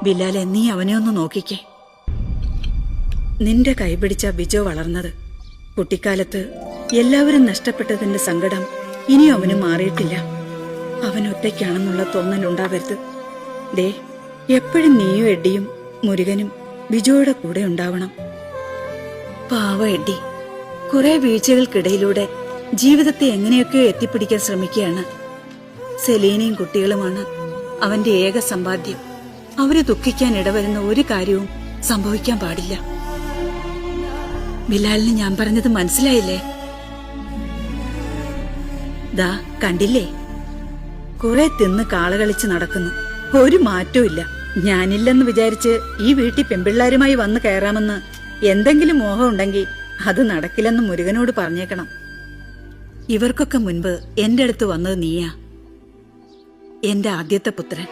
ബിലാലെ, നീ അവനെ ഒന്ന് നോക്കിക്കേ. നിന്റെ കൈപിടിച്ച ബിജോ വളർന്നത്. കുട്ടിക്കാലത്ത് എല്ലാവരും നഷ്ടപ്പെട്ടതിന്റെ സങ്കടം ഇനിയും അവന് മാറിയിട്ടില്ല. അവൻ ഒറ്റയ്ക്കാണെന്നുള്ള തോന്നലുണ്ടാവരുത്. ദേ, എപ്പോഴും നീയും എഡ്ഡിയും മുരുകനും ബിജോയുടെ കൂടെ ഉണ്ടാവണം. പാവ എഡ്ഡി കുറെ വീഴ്ചകൾക്കിടയിലൂടെ ജീവിതത്തെ എങ്ങനെയൊക്കെയോ എത്തിപ്പിടിക്കാൻ ശ്രമിക്കുകയാണ്. സെലീനയും കുട്ടികളുമാണ് അവന്റെ ഏക സമ്പാദ്യം. അവരെ ദുഃഖിക്കാൻ ഇടവരുന്ന ഒരു കാര്യവും സംഭവിക്കാൻ പാടില്ല. ബിലാലിന് ഞാൻ പറഞ്ഞത് മനസ്സിലായില്ലേ? ദാ കണ്ടില്ലേ, കുറെ തിന്ന് കാളകളിച്ച് നടക്കുന്നു. ഒരു മാറ്റവും ഇല്ല. ഞാനില്ലെന്ന് വിചാരിച്ച് ഈ വീട്ടിൽ പെമ്പിള്ളാരുമായി വന്ന് കയറാമെന്ന് എന്തെങ്കിലും മോഹം ഉണ്ടെങ്കിൽ അത് നടക്കില്ലെന്ന് മുരുകനോട് പറഞ്ഞേക്കണം. ഇവർക്കൊക്കെ മുൻപ് എന്റെ അടുത്ത് വന്നത് നീയാ, എന്റെ ആദ്യത്തെ പുത്രൻ.